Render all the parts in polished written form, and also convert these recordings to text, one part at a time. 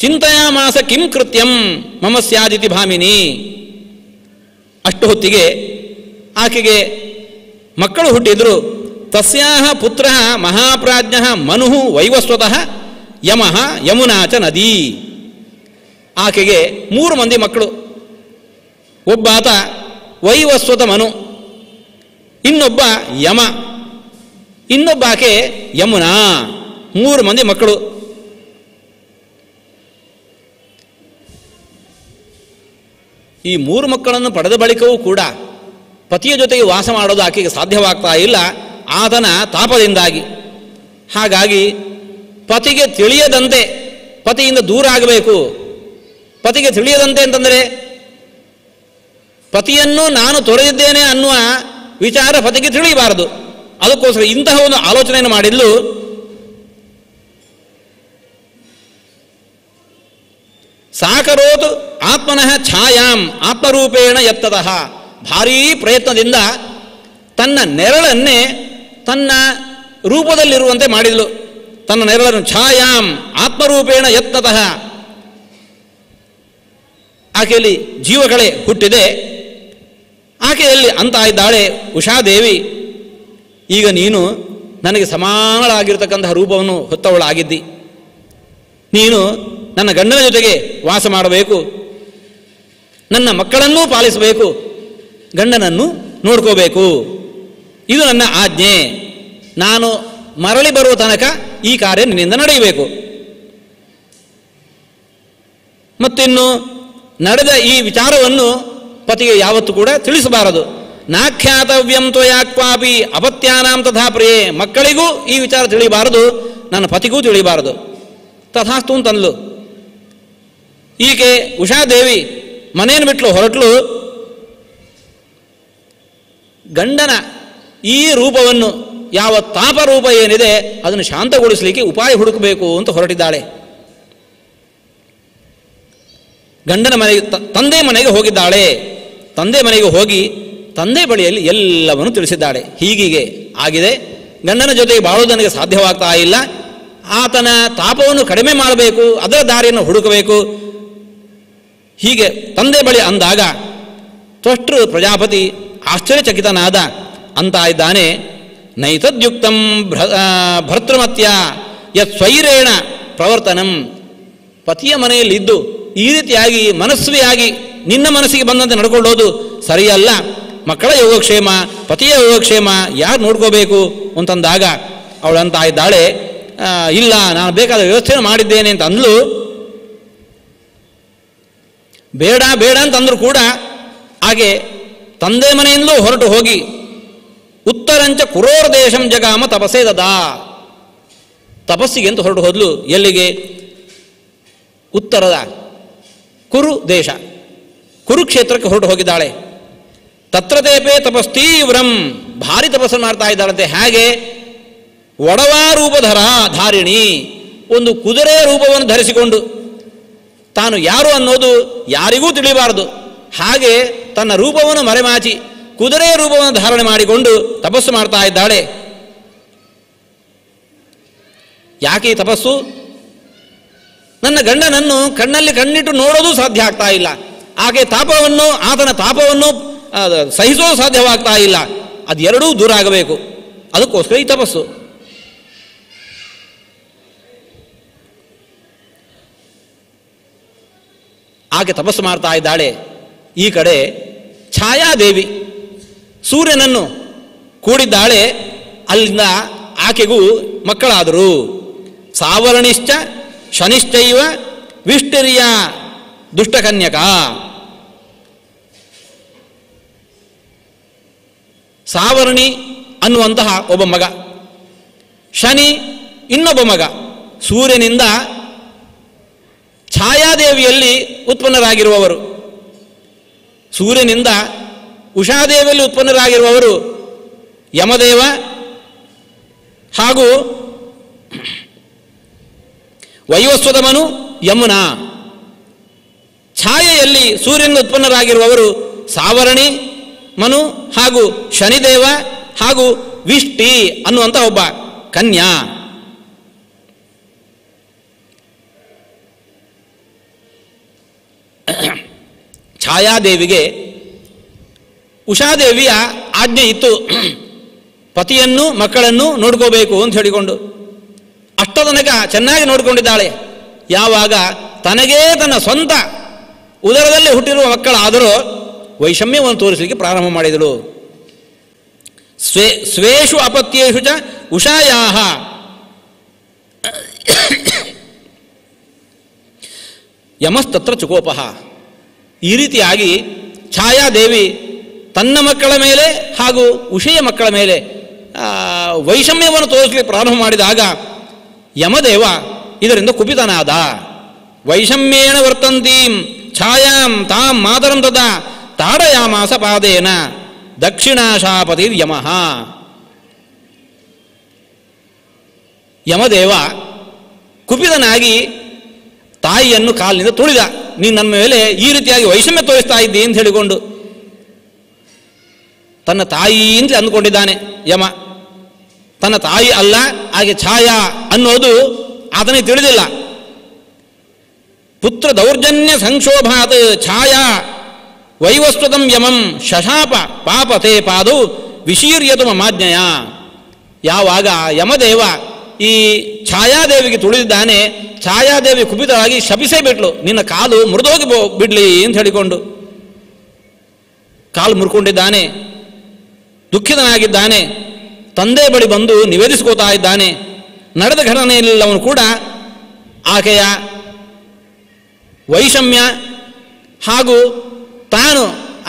ಚಿಂತೆಯಾಮಾಸ ಕಿಂ ಕೃತ್ಯಂ ಮಮ ಸ್ಯಾದಿತಿ ಭಾಮಿನಿ. ಅಷ್ಟು ಹೊತ್ತಿಗೆ ಆಕೆಗೆ ಮಕ್ಕಳು ಹುಟ್ಟಿದ್ರು. ತಸ್ಯಾಹ ಪುತ್ರ ಮಹಾಪ್ರಾಜ್ಞ ಮನು ವೈವಸ್ವತಃ ಯಮಃ ಯಮುನಾಚ ನದಿ. ಆಕೆಗೆ 3 ಮಂದಿ ಮಕ್ಕಳು. ಒಬ್ಬಾತ ವೈವಸ್ವತ ಮನು, ಇನ್ನೊಬ್ಬ ಯಮ, ಇನ್ನೊಬ್ಬ ಆಕೆ ಯಮುನಾ. 3 ಮಂದಿ ಮಕ್ಕಳು. ಈ 3 ಮಕ್ಕಳನ್ನು ಪಡೆದ ಬಳಿಕವೂ ಕೂಡ ಪತಿಯ ಜೊತೆಗೆ ವಾಸ ಮಾಡೋದು ಆಕೆಗೆ ಸಾಧ್ಯವಾಗ್ತಾ ಇಲ್ಲ, ಆತನ ತಾಪದಿಂದಾಗಿ. ಹಾಗಾಗಿ ಪತಿಗೆ ತಿಳಿಯದಂತೆ, ಪತಿಯಿಂದ ದೂರ ಆಗಬೇಕು. ಪತಿಗೆ ತಿಳಿಯದಂತೆ ಅಂತಂದರೆ ಪತಿಯನ್ನು ನಾನು ತೊರೆದಿದ್ದೇನೆ ಅನ್ನುವ ವಿಚಾರ ಪತಿಗೆ ತಿಳಿಯಬಾರದು. ಅದಕ್ಕೋಸ್ಕರ ಇಂತಹ ಒಂದು ಆಲೋಚನೆಯನ್ನು ಮಾಡಿದ್ಲು. ಸಾಕರೋತು ಆತ್ಮನಃ ಛಾಯಾಂ ಆತ್ಮರೂಪೇಣ ಯತ್ತತಃ. ಭಾರೀ ಪ್ರಯತ್ನದಿಂದ ತನ್ನ ನೆರಳನ್ನೇ ತನ್ನ ರೂಪದಲ್ಲಿರುವಂತೆ ಮಾಡಿದ್ಲು. ತನ್ನ ನೆರಳನ್ನು ಛಾಯಾಂ ಆತ್ಮರೂಪೇಣ ಯತ್ತತಃ. ಆಕೆಯಲ್ಲಿ ಜೀವಕಳೆ ಹುಟ್ಟಿದೆ. ಆಕೆಯಲ್ಲಿ ಅಂತ ಇದ್ದಾಳೆ ಉಷಾದೇವಿ, ಈಗ ನೀನು ನನಗೆ ಸಮಾನಳಾಗಿರ್ತಕ್ಕಂತಹ ರೂಪವನ್ನು ಹೊತ್ತವಳಾಗಿದ್ದಿ. ನೀನು ನನ್ನ ಗಂಡನ ಜೊತೆಗೆ ವಾಸ ಮಾಡಬೇಕು, ನನ್ನ ಮಕ್ಕಳನ್ನೂ ಪಾಲಿಸಬೇಕು, ಗಂಡನನ್ನು ನೋಡ್ಕೋಬೇಕು. ಇದು ನನ್ನ ಆಜ್ಞೆ. ನಾನು ಮರಳಿ ಬರುವ ತನಕ ಈ ಕಾರ್ಯ ನಿನ್ನಿಂದ ನಡೆಯಬೇಕು. ಮತ್ತಿನ್ನು ನಡೆದ ಈ ವಿಚಾರವನ್ನು ಪತಿಗೆ ಯಾವತ್ತೂ ಕೂಡ ತಿಳಿಸಬಾರದು. ನಾಖ್ಯಾತವ್ಯಂ ತ್ವಯಾ ಕ್ವಾಪಿ ಅಪತ್ಯಾನಾಂ ತಥಾ ಪ್ರಿಯೇ. ಮಕ್ಕಳಿಗೂ ಈ ವಿಚಾರ ತಿಳಿಯಬಾರದು, ನನ್ನ ಪತಿಗೂ ತಿಳಿಯಬಾರದು. ತಥಾಸ್ತು ಅಂತಂದ್ಲು. ಈಕೆ ಉಷಾದೇವಿ ಮನೆಯನ್ನು ಬಿಟ್ಟಲು, ಹೊರಟಲು. ಗಂಡನ ಈ ರೂಪವನ್ನು, ಯಾವ ತಾಪ ರೂಪ ಏನಿದೆ ಅದನ್ನು ಶಾಂತಗೊಳಿಸಲಿಕ್ಕೆ ಉಪಾಯ ಹುಡುಕಬೇಕು ಅಂತ ಹೊರಟಿದ್ದಾಳೆ. ಗಂಡನ ಮನೆಗೆ, ತಂದೆ ಮನೆಗೆ ಹೋಗಿದ್ದಾಳೆ. ತಂದೆ ಮನೆಗೆ ಹೋಗಿ ತಂದೆ ಬಳಿಯಲ್ಲಿ ಎಲ್ಲವನ್ನು ತಿಳಿಸಿದ್ದಾಳೆ. ಹೀಗೀಗೆ ಆಗಿದೆ, ಗಂಡನ ಜೊತೆಗೆ ಬಾಳೋದು ನನಗೆ ಸಾಧ್ಯವಾಗ್ತಾ ಇಲ್ಲ, ಆತನ ತಾಪವನ್ನು ಕಡಿಮೆ ಮಾಡಬೇಕು, ಅದರ ದಾರಿಯನ್ನು ಹುಡುಕಬೇಕು. ಹೀಗೆ ತಂದೆ ಬಳಿ ಅಂದಾಗ ತ್ವಷ್ಟೃ ಪ್ರಜಾಪತಿ ಆಶ್ಚರ್ಯಚಕಿತನಾದ. ಅಂತ ಇದ್ದಾನೆ, ನೈತದ್ಯುಕ್ತಂ ಭರ್ತೃಮತ್ಯ ಯತ್ ಸ್ವೈರೇಣ ಪ್ರವರ್ತನಂ. ಪತಿಯ ಮನೆಯಲ್ಲಿದ್ದು ಈ ರೀತಿಯಾಗಿ ಮನಸ್ವಿಯಾಗಿ ನಿನ್ನ ಮನಸ್ಸಿಗೆ ಬಂದಂತೆ ನಡ್ಕೊಳ್ಳೋದು ಸರಿಯಲ್ಲ. ಮಕ್ಕಳ ಯೋಗಕ್ಷೇಮ, ಪತಿಯ ಯೋಗಕ್ಷೇಮ ಯಾರು ನೋಡ್ಕೋಬೇಕು ಅಂತಂದಾಗ ಅವಳಂತ ಇದ್ದಾಳೆ, ಇಲ್ಲ ನಾನು ಬೇಕಾದ ವ್ಯವಸ್ಥೆಯನ್ನು ಮಾಡಿದ್ದೇನೆ ಅಂತ ಅಂದ್ಲು. ಬೇಡ ಬೇಡ ಅಂತಂದ್ರೂ ಕೂಡ ಹಾಗೆ ತಂದೆ ಮನೆಯಿಂದಲೂ ಹೊರಟು ಹೋಗಿ ಉತ್ತರಂಚ ಕುರೋರ್ ದೇಶಂ ಜಗಾಮ ತಪಸ್ಸೇ ದದಾ. ತಪಸ್ಸಿಗೆ ಅಂತ ಹೊರಟು ಹೋದ್ಲು. ಎಲ್ಲಿಗೆ? ಉತ್ತರದ ಕುರು ದೇಶ, ಕುರುಕ್ಷೇತ್ರಕ್ಕೆ ಹೊರಟು ಹೋಗಿದ್ದಾಳೆ. ತತ್ರತೇಪೆ ತಪಸ್ತೀವ್ರಂ. ಭಾರಿ ತಪಸ್ಸು ಮಾಡ್ತಾ ಇದ್ದಾಳಂತೆ. ಹೇಗೆ? ಒಡವಾ ರೂಪಧರ ಧಾರಿಣಿ. ಒಂದು ಕುದುರೆ ರೂಪವನ್ನು ಧರಿಸಿಕೊಂಡು, ತಾನು ಯಾರು ಅನ್ನೋದು ಯಾರಿಗೂ ತಿಳಿಯಬಾರದು, ಹಾಗೆ ತನ್ನ ರೂಪವನ್ನು ಮರೆಮಾಚಿ ಕುದುರೆಯ ರೂಪವನ್ನು ಧಾರಣೆ ಮಾಡಿಕೊಂಡು ತಪಸ್ಸು ಮಾಡ್ತಾ ಇದ್ದಾಳೆ. ಯಾಕೆ ಈ ತಪಸ್ಸು? ನನ್ನ ಗಂಡನನ್ನು ಕಣ್ಣಲ್ಲಿ ಕಣ್ಣಿಟ್ಟು ನೋಡೋದು ಸಾಧ್ಯ ಆಗ್ತಾ ಇಲ್ಲ, ಆಕೆ ತಾಪವನ್ನು, ಆತನ ತಾಪವನ್ನು ಸಹಿಸೋದು ಸಾಧ್ಯವಾಗ್ತಾ ಇಲ್ಲ. ಅದೆರಡೂ ದೂರ ಆಗಬೇಕು, ಅದಕ್ಕೋಸ್ಕರ ಈ ತಪಸ್ಸು. ಆಕೆ ತಪಸ್ಸು ಮಾಡ್ತಾ ಇದ್ದಾಳೆ. ಈ ಕಡೆ ಛಾಯಾದೇವಿ ಸೂರ್ಯನನ್ನು ಕೂಡಿದ್ದಾಳೆ. ಅಲ್ಲಿಂದ ಆಕೆಗೂ ಮಕ್ಕಳಾದರು. ಸಾವರ್ಣಿಶ್ಚ ಶನಿಶ್ಚೈವ ವಿಷ್ಟಿರಿಯ ದುಷ್ಟಕನ್ಯಕ. ಸಾವರ್ಣಿ ಅನ್ನುವಂತಹ ಒಬ್ಬ ಮಗ, ಶನಿ ಇನ್ನೊಬ್ಬ ಮಗ. ಸೂರ್ಯನಿಂದ ಛಾಯಾದೇವಿಯಲ್ಲಿ ಉತ್ಪನ್ನರಾಗಿರುವವರು, ಸೂರ್ಯನಿಂದ ಉಷಾದೇವಿಯಲ್ಲಿ ಉತ್ಪನ್ನರಾಗಿರುವವರು ಯಮದೇವ ಹಾಗೂ ವೈವಸ್ವತ ಮನು, ಯಮುನಾ. ಛಾಯೆಯಲ್ಲಿ ಸೂರ್ಯನಿಂದ ಉತ್ಪನ್ನರಾಗಿರುವವರು ಸಾವರ್ಣಿ, ಮನು ಹಾಗೂ ಶನಿದೇವ ಹಾಗೂ ವಿಷ್ಟಿ ಅನ್ನುವಂಥ ಒಬ್ಬ ಕನ್ಯಾ. ಛಾಯಾದೇವಿಗೆ ಉಷಾದೇವಿಯ ಆಜ್ಞೆ ಇತ್ತು, ಪತಿಯನ್ನು ಮಕ್ಕಳನ್ನು ನೋಡ್ಕೋಬೇಕು ಅಂತ ಹೇಳಿಕೊಂಡು. ಅಷ್ಟೋ ತನಕ ಚೆನ್ನಾಗಿ ನೋಡಿಕೊಂಡಿದ್ದಾಳೆ. ಯಾವಾಗ ತನಗೇ ತನ್ನ ಸ್ವಂತ ಉದರದಲ್ಲಿ ಹುಟ್ಟಿರುವ ಮಕ್ಕಳಾದರೂ ವೈಷಮ್ಯವನ್ನು ತೋರಿಸಲಿಕ್ಕೆ ಪ್ರಾರಂಭ ಮಾಡಿದಳು. ಸ್ವೇಷು ಅಪತ್ಯೇಷು ಚ ಉಷಾಯಾಹ ಯಮಸ್ತತ್ರ ಚುಕೋಪಃ. ಈ ರೀತಿಯಾಗಿ ಛಾಯಾದೇವಿ ತನ್ನ ಮಕ್ಕಳ ಮೇಲೆ ಹಾಗೂ ಉಷೆಯ ಮಕ್ಕಳ ಮೇಲೆ ವೈಷಮ್ಯವನ್ನು ತೋರಿಸಲಿಕ್ಕೆ ಪ್ರಾರಂಭ ಮಾಡಿದಾಗ ಯಮದೇವ ಇದರಿಂದ ಕುಪಿತನಾದ. ವೈಷಮ್ಯೇಣ ವರ್ತಂತೀಂ ಛಾಯಾಂ ತಾಂ ಮಾತರಂ ತದಾ ತಾಡಯಾಮಾಸ ಪಾದೇನ ದಕ್ಷಿಣಾಶಾಪತಿರ್ ಯಮಃ. ಯಮದೇವ ಕುಪಿತನಾಗಿ ತಾಯಿಯನ್ನು ಕಾಲಿನಿಂದ ತುಳಿದ. ನೀನು ನನ್ನ ಮೇಲೆ ಈ ರೀತಿಯಾಗಿ ವೈಷಮ್ಯ ತೋರಿಸ್ತಾ ಇದ್ದಿ ಅಂತ ಹೇಳಿಕೊಂಡು. ತನ್ನ ತಾಯಿ ಅಂತ ಅಂದ್ಕೊಂಡಿದ್ದಾನೆ ಯಮ. ತನ್ನ ತಾಯಿ ಅಲ್ಲ, ಹಾಗೆ ಛಾಯಾ ಅನ್ನೋದು ಆತನಿಗೆ ತಿಳಿದಿಲ್ಲ. ಪುತ್ರ ದೌರ್ಜನ್ಯ ಸಂಕ್ಷೋಭಾತ್ ಛಾಯಾ ವೈವಸ್ವತಂ ಯಮಂ ಶಶಾಪ ಪಾಪತೆ ಪಾದು ವಿಶೀರ್ಯತು ಮಮಾಜ್ಞೆಯ. ಯಾವಾಗ ಯಮದೇವ ಈ ಛಾಯಾದೇವಿಗೆ ತುಳಿದಿದ್ದಾನೆ, ಛಾಯಾದೇವಿ ಕುಪಿತಳಾಗಿ ಶಪಿಸೇ ಬಿಟ್ಲು, ನಿನ್ನ ಕಾಲು ಮುರಿದೋಗಿ ಬಿಡ್ಲಿ ಅಂತ ಹೇಳಿಕೊಂಡು. ಕಾಲು ಮುರ್ಕೊಂಡಿದ್ದಾನೆ, ದುಃಖಿತನಾಗಿದ್ದಾನೆ. ತಂದೆ ಬಳಿ ಬಂದು ನಿವೇದಿಸ್ಕೋತಾ ಇದ್ದಾನೆ. ನಡೆದ ಘಟನೆಯೆಲ್ಲವನು ಕೂಡ ಆಕೆಯ ವೈಷಮ್ಯ ಹಾಗೂ ತಾನು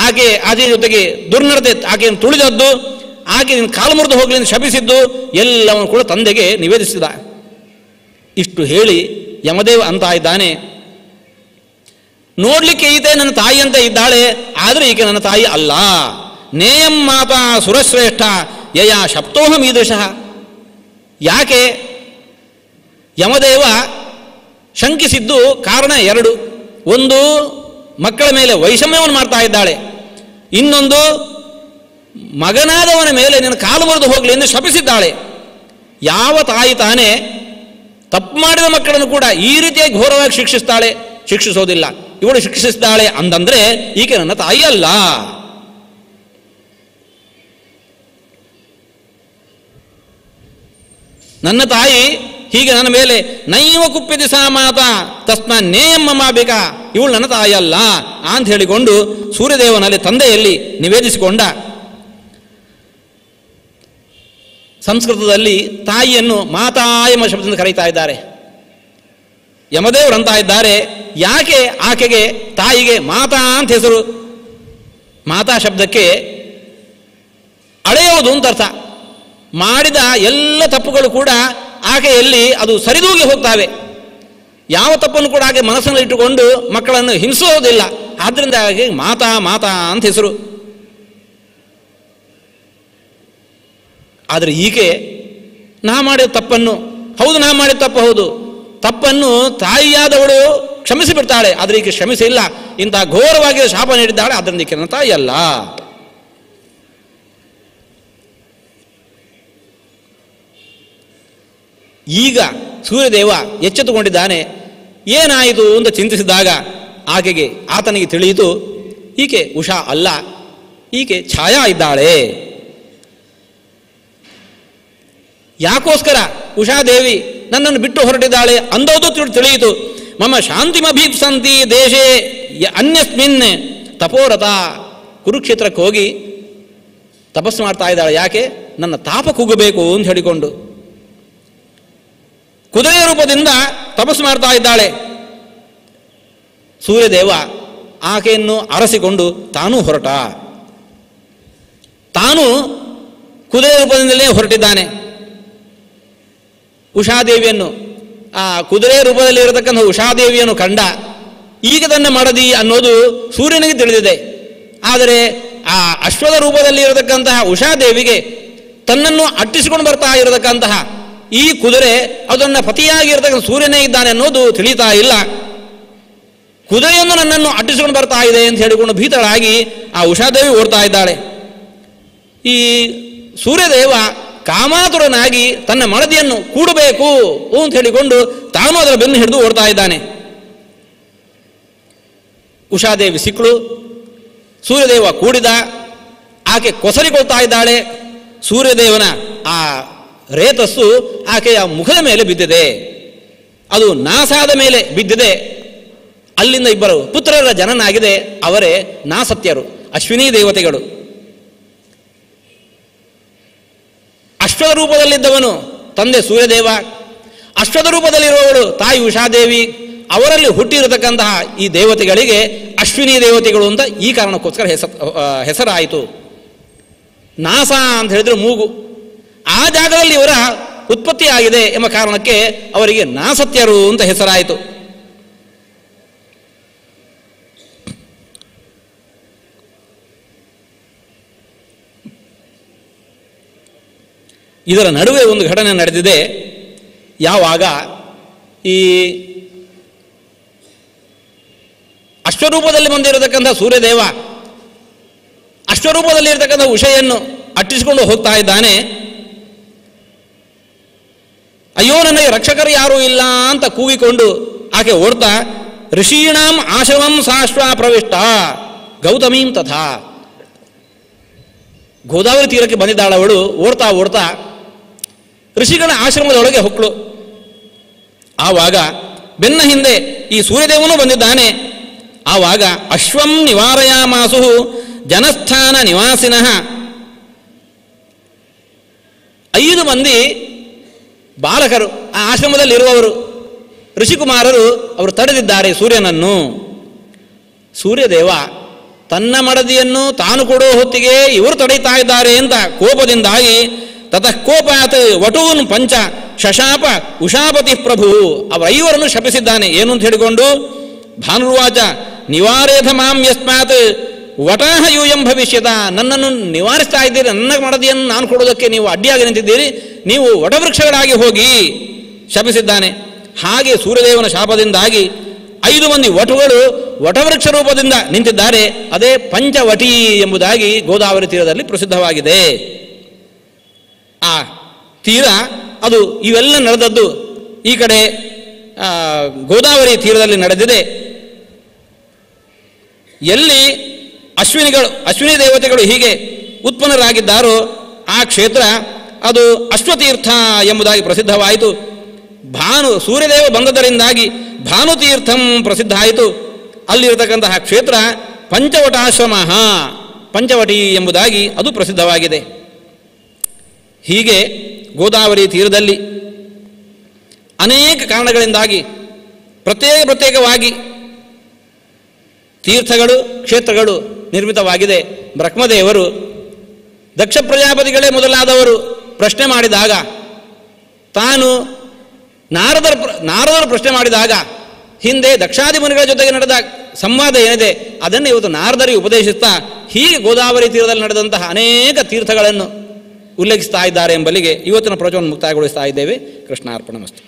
ಆಕೆಯ ಜೊತೆಗೆ ದುರ್ನಡತೆ, ಆಕೆಯನ್ನು ತುಳಿದದ್ದು, ಆಕೆ ಕಾಲು ಮುರಿದು ಹೋಗಲಿ ಎಂದು ಶಪಿಸಿದ್ದು ಎಲ್ಲವನ್ನು ಕೂಡ ತಂದೆಗೆ ನಿವೇದಿಸಿದ. ಇಷ್ಟು ಹೇಳಿ ಯಮದೇವ ಅಂತ ಇದ್ದಾನೆ, ನೋಡ್ಲಿಕ್ಕೆ ಈತೆ ನನ್ನ ತಾಯಿ ಅಂತ ಇದ್ದಾಳೆ, ಆದರೆ ಈಕೆ ನನ್ನ ತಾಯಿ ಅಲ್ಲ. ನೇಯಂ ಮಾತಾ ಸುರಶ್ರೇಷ್ಠ ಯಯ ಶಪ್ತೋಹಂ ಈದೃಶಃ. ಯಾಕೆ ಯಮದೇವ ಶಂಕಿಸಿದ್ದು ಕಾರಣ ಎರಡು. ಒಂದು, ಮಕ್ಕಳ ಮೇಲೆ ವೈಷಮ್ಯವನ್ನು ಮಾಡ್ತಾ ಇದ್ದಾಳೆ. ಇನ್ನೊಂದು, ಮಗನಾದವನ ಮೇಲೆ ನಿನ್ನ ಕಾಲು ಮುರಿದು ಹೋಗಲಿ ಎಂದು ಶಪಿಸಿದ್ದಾಳೆ. ಯಾವ ತಾಯಿ ತಾನೇ ತಪ್ಪು ಮಾಡಿದ ಮಕ್ಕಳನ್ನು ಕೂಡ ಈ ರೀತಿಯಾಗಿ ಘೋರವಾಗಿ ಶಿಕ್ಷಿಸೋದಿಲ್ಲ. ಇವಳು ಶಿಕ್ಷಿಸಿದ್ದಾಳೆ ಅಂದಂದ್ರೆ ಈಕೆ ನನ್ನ ತಾಯಿ ಅಲ್ಲ. ನನ್ನ ತಾಯಿ ಹೀಗೆ ನನ್ನ ಮೇಲೆ ನೈವ ಕುಪ್ಪಿದಿ ಸಾ ಮಾತಾ ತಸ್ಮಾ ನೇಯಮ್ಮಮಾಬಿಕ, ಇವಳು ನನ್ನ ತಾಯಿ ಅಲ್ಲ ಅಂತ ಹೇಳಿಕೊಂಡು ಸೂರ್ಯದೇವನಲ್ಲಿ ತಂದೆಯಲ್ಲಿ ನಿವೇದಿಸಿಕೊಂಡ. ಸಂಸ್ಕೃತದಲ್ಲಿ ತಾಯಿಯನ್ನು ಮಾತಾ ಎಂಬ ಶಬ್ದದಿಂದ ಕರೀತಾ ಇದ್ದಾರೆ. ಯಮದೇವರಂತ ಇದ್ದಾರೆ, ಯಾಕೆ ಆಕೆಗೆ ತಾಯಿಗೆ ಮಾತಾ ಅಂತ ಹೆಸರು? ಮಾತಾ ಶಬ್ದಕ್ಕೆ ಅಳೆಯೋದು ಅಂತ ಅರ್ಥ. ಮಾಡಿದ ಎಲ್ಲ ತಪ್ಪುಗಳು ಕೂಡ ಆಕೆಯಲ್ಲಿ ಅದು ಸರಿದೂಗಿ ಹೋಗ್ತಾವೆ. ಯಾವ ತಪ್ಪನ್ನು ಕೂಡ ಆಕೆ ಮನಸ್ಸನ್ನು ಇಟ್ಟುಕೊಂಡು ಮಕ್ಕಳನ್ನು ಹಿಂಸೋದಿಲ್ಲ. ಆದ್ದರಿಂದ ಆಕೆ ಮಾತಾ ಮಾತಾ ಅಂತ ಹೆಸರು. ಆದರೆ ಈಕೆ ನಾ ಮಾಡಿದ ತಪ್ಪನ್ನು, ಹೌದು ನಾ ಮಾಡಿದ ತಪ್ಪು ಹೌದು, ತಪ್ಪನ್ನು ತಾಯಿಯಾದವಳು ಕ್ಷಮಿಸಿ ಬಿಡ್ತಾಳೆ, ಆದರೆ ಈಕೆ ಕ್ಷಮಿಸಿಲ್ಲ. ಇಂತಹ ಘೋರವಾಗಿ ಶಾಪ ನೀಡಿದ್ದಾಳೆ, ಅದರಿಂದ ಈಕೆ ನನ್ನ ತಾಯಿ ಅಲ್ಲ. ಈಗ ಸೂರ್ಯದೇವ ಎಚ್ಚೆತ್ತುಕೊಂಡಿದ್ದಾನೆ. ಏನಾಯಿತು ಅಂತ ಚಿಂತಿಸಿದಾಗ ಆತನಿಗೆ ತಿಳಿಯಿತು, ಈಕೆ ಉಷಾ ಅಲ್ಲ, ಈಕೆ ಛಾಯಾ ಇದ್ದಾಳೆ. ಯಾಕೋಸ್ಕರ ಉಷಾದೇವಿ ನನ್ನನ್ನು ಬಿಟ್ಟು ಹೊರಟಿದ್ದಾಳೆ ಅಂದೋದು ತಿಳಿಯಿತು. ಮಮ ಶಾಂತಿಮಭೀಪ್ಸಂತಿ ದೇಶೇ ಅನ್ಯಸ್ಮಿನ್ ತಪೋರಥ. ಕುರುಕ್ಷೇತ್ರಕ್ಕೆ ಹೋಗಿ ತಪಸ್ಸು ಮಾಡ್ತಾ ಇದ್ದಾಳೆ. ಯಾಕೆ? ನನ್ನ ತಾಪ ಕುಗ್ಗಬೇಕು ಅಂತ ಹೇಳಿಕೊಂಡು ಕುದುರೆಯ ರೂಪದಿಂದ ತಪಸ್ಸು ಮಾಡ್ತಾ ಇದ್ದಾಳೆ. ಸೂರ್ಯದೇವ ಆಕೆಯನ್ನು ಅರಸಿಕೊಂಡು ತಾನೂ ಹೊರಟ. ತಾನು ಕುದುರೆ ರೂಪದಿಂದಲೇ ಹೊರಟಿದ್ದಾನೆ. ಉಷಾದೇವಿಯನ್ನು, ಆ ಕುದುರೆ ರೂಪದಲ್ಲಿ ಇರತಕ್ಕಂಥ ಉಷಾದೇವಿಯನ್ನು ಕಂಡ. ಈಗ ತನ್ನ ಮಡದಿ ಅನ್ನೋದು ಸೂರ್ಯನಿಗೆ ತಿಳಿದಿದೆ. ಆದರೆ ಆ ಅಶ್ವದ ರೂಪದಲ್ಲಿ ಇರತಕ್ಕಂತಹ ಉಷಾದೇವಿಗೆ ತನ್ನನ್ನು ಅಟ್ಟಿಸಿಕೊಂಡು ಬರ್ತಾ ಇರತಕ್ಕಂತಹ ಈ ಕುದುರೆ ಅದನ್ನ ಪತಿಯಾಗಿರ್ತಕ್ಕಂಥ ಸೂರ್ಯನೇ ಇದ್ದಾನೆ ಅನ್ನೋದು ತಿಳಿತಾ ಇಲ್ಲ. ಕುದುರೆಯನ್ನು ನನ್ನನ್ನು ಅಟ್ಟಿಸಿಕೊಂಡು ಬರ್ತಾ ಇದೆ ಅಂತ ಹೇಳಿಕೊಂಡು ಭೀತಳಾಗಿ ಆ ಉಷಾದೇವಿ ಓಡ್ತಾ ಇದ್ದಾಳೆ. ಈ ಸೂರ್ಯದೇವ ಕಾಮಾತುರನಾಗಿ ತನ್ನ ಮಡದಿಯನ್ನು ಕೂಡಬೇಕು ಅಂತ ಹೇಳಿಕೊಂಡು ತಾನು ಅದರ ಬೆನ್ನು ಹಿಡಿದು ಓಡ್ತಾ ಇದ್ದಾನೆ. ಉಷಾದೇವಿ ಸಿಕ್ಕಳು. ಸೂರ್ಯದೇವ ಕೂಡಿದ, ಆಕೆ ಕೊಸರಿಕೊಳ್ತಾ ಇದ್ದಾಳೆ. ಸೂರ್ಯದೇವನ ಆ ರೇತಸ್ಸು ಆಕೆಯ ಮುಖದ ಮೇಲೆ ಬಿದ್ದಿದೆ, ಅದು ನಾಸಾದ ಮೇಲೆ ಬಿದ್ದಿದೆ. ಅಲ್ಲಿಂದ ಇಬ್ಬರು ಪುತ್ರರ ಜನನಾಗಿದೆ, ಅವರೇ ನಾಸತ್ಯರು, ಅಶ್ವಿನಿ ದೇವತೆಗಳು. ಅಶ್ವದ ರೂಪದಲ್ಲಿದ್ದವನು ತಂದೆ ಸೂರ್ಯದೇವ, ಅಶ್ವದ ರೂಪದಲ್ಲಿರುವವಳು ತಾಯಿ ಉಷಾದೇವಿ. ಅವರಲ್ಲಿ ಹುಟ್ಟಿರತಕ್ಕಂತಹ ಈ ದೇವತೆಗಳಿಗೆ ಅಶ್ವಿನಿ ದೇವತೆಗಳು ಅಂತ ಈ ಕಾರಣಕ್ಕೋಸ್ಕರ ಹೆಸರಾಯಿತು. ನಾಸ ಅಂತ ಹೇಳಿದ್ರೆ ಮೂಗು, ಆ ಜಾಗದಲ್ಲಿ ಇವರ ಉತ್ಪತ್ತಿಯಾಗಿದೆ ಎಂಬ ಕಾರಣಕ್ಕೆ ಅವರಿಗೆ ನಾಸತ್ಯರು ಅಂತ ಹೆಸರಾಯಿತು. ಇದರ ನಡುವೆ ಒಂದು ಘಟನೆ ನಡೆದಿದೆ. ಯಾವಾಗ ಈ ಅಶ್ವರೂಪದಲ್ಲಿ ಬಂದಿರತಕ್ಕಂಥ ಸೂರ್ಯದೇವ ಅಶ್ವರೂಪದಲ್ಲಿ ಇರತಕ್ಕಂಥ ಉಷೆಯನ್ನು ಅಟ್ಟಿಸಿಕೊಂಡು ಹೋಗ್ತಾ ಇದ್ದಾನೆ. ಅಯ್ಯೋ, ನನಗೆ ರಕ್ಷಕರು ಯಾರೂ ಇಲ್ಲ ಅಂತ ಕೂಗಿಕೊಂಡು ಆಕೆ ಓಡ್ತಾ ಋಷೀಣಾಂ ಆಶ್ರಮಂ ಸಾಶ್ವ ಪ್ರವಿಷ್ಟ ಗೌತಮೀಂ ತಥಾ. ಗೋದಾವರಿ ತೀರಕ್ಕೆ ಬಂದಿದ್ದಾಳವಳು. ಓಡ್ತಾ ಓಡ್ತಾ ಋಷಿಗಳ ಆಶ್ರಮದೊಳಗೆ ಹೊಕ್ಕಳು. ಆವಾಗ ಬೆನ್ನ ಹಿಂದೆ ಈ ಸೂರ್ಯದೇವನು ಬಂದಿದ್ದಾನೆ. ಆವಾಗ ಅಶ್ವಂ ನಿವಾರಯಾಮಾಸು ಜನಸ್ಥಾನ ನಿವಾಸಿನಃ. 5 ಮಂದಿ ಬಾಲಕರು ಆ ಆಶ್ರಮದಲ್ಲಿರುವವರು ಋಷಿಕುಮಾರರು ಅವರು ತಡೆದಿದ್ದಾರೆ ಸೂರ್ಯನನ್ನು. ಸೂರ್ಯದೇವ ತನ್ನ ಮಡದಿಯನ್ನು ತಾನು ಕೊಡೋ ಹೊತ್ತಿಗೆ ಇವರು ತಡೆಯುತ್ತಾ ಇದ್ದಾರೆ ಅಂತ ಕೋಪದಿಂದಾಗಿ ತತಃ ಕೋಪಾತ್ ವಟೂನ್ ಪಂಚ ಶಶಾಪ ಉಷಾಪತಿ ಪ್ರಭು, ಅವರೈವರನ್ನು ಶಪಿಸಿದ್ದಾನೆ. ಏನು ಅಂತ ಹೇಳಿಕೊಂಡು ಭಾನುರ್ವಾಚ ನಿವಾರೇಧ ಮಾಂ ಯಸ್ಮಾತ್ ವಟಾಹ ಯೂಯಂ ಭವಿಷ್ಯದ. ನನ್ನನ್ನು ನಿವಾರಿಸ್ತಾ ಇದ್ದೀರಿ, ನನ್ನ ಮಡದಿಯನ್ನು ನಾನು ಕೊಡೋದಕ್ಕೆ ನೀವು ಅಡ್ಡಿಯಾಗಿ ನಿಂತಿದ್ದೀರಿ, ನೀವು ವಟವೃಕ್ಷಗಳಾಗಿ ಹೋಗಿ ಶಪಿಸಿದ್ದಾನೆ. ಹಾಗೆ ಸೂರ್ಯದೇವನ ಶಾಪದಿಂದಾಗಿ 5 ಮಂದಿ ವಟುಗಳು ವಟವೃಕ್ಷ ರೂಪದಿಂದ ನಿಂತಿದ್ದಾರೆ. ಅದೇ ಪಂಚವಟಿ ಎಂಬುದಾಗಿ ಗೋದಾವರಿ ತೀರದಲ್ಲಿ ಪ್ರಸಿದ್ಧವಾಗಿದೆ. ಆ ತೀರ ಅದು ಇವೆಲ್ಲ ನಡೆದದ್ದು ಈ ಕಡೆ ಗೋದಾವರಿ ತೀರದಲ್ಲಿ ನಡೆದಿದೆ. ಎಲ್ಲಿ ಅಶ್ವಿನಿ ದೇವತೆಗಳು ಹೀಗೆ ಉತ್ಪನ್ನರಾಗಿದ್ದಾರೋ ಆ ಕ್ಷೇತ್ರ ಅದು ಅಶ್ವತೀರ್ಥ ಎಂಬುದಾಗಿ ಪ್ರಸಿದ್ಧವಾಯಿತು. ಸೂರ್ಯದೇವ ಬಂದದರಿಂದಾಗಿ ಭಾನುತೀರ್ಥಂ ಪ್ರಸಿದ್ಧ ಆಯಿತು. ಅಲ್ಲಿರತಕ್ಕಂತಹ ಕ್ಷೇತ್ರ ಪಂಚವಟಾಶ್ರಮ, ಪಂಚವಟಿ ಎಂಬುದಾಗಿ ಅದು ಪ್ರಸಿದ್ಧವಾಗಿದೆ. ಹೀಗೆ ಗೋದಾವರಿ ತೀರದಲ್ಲಿ ಅನೇಕ ಕಾರಣಗಳಿಂದಾಗಿ ಪ್ರತ್ಯೇಕವಾಗಿ ತೀರ್ಥಗಳು, ಕ್ಷೇತ್ರಗಳು ನಿರ್ಮಿತವಾಗಿದೆ. ಬ್ರಹ್ಮದೇವರು ದಕ್ಷ ಪ್ರಜಾಪತಿಗಳೇ ಮೊದಲಾದವರು ಪ್ರಶ್ನೆ ಮಾಡಿದಾಗ, ತಾನು ನಾರದರು ಪ್ರಶ್ನೆ ಮಾಡಿದಾಗ ಹಿಂದೆ ದಕ್ಷಾದಿ ಮುನಿಗಳ ಜೊತೆಗೆ ನಡೆದ ಸಂವಾದ ಏನಿದೆ ಅದನ್ನು ಇವತ್ತು ನಾರದರಿಗೆ ಉಪದೇಶಿಸ್ತಾ ಹೀಗೆ ಗೋದಾವರಿ ತೀರದಲ್ಲಿ ನಡೆದಂತಹ ಅನೇಕ ತೀರ್ಥಗಳನ್ನು ಉಲ್ಲೇಖಿಸ್ತಾ ಇದ್ದಾರೆ ಎಂಬಲ್ಲಿಗೆ ಇವತ್ತಿನ ಪ್ರವಚನವನ್ನು ಮುಕ್ತಾಯಗೊಳಿಸ್ತಾ ಇದ್ದೇವೆ. ಕೃಷ್ಣಾರ್ಪಣಮಸ್ತು.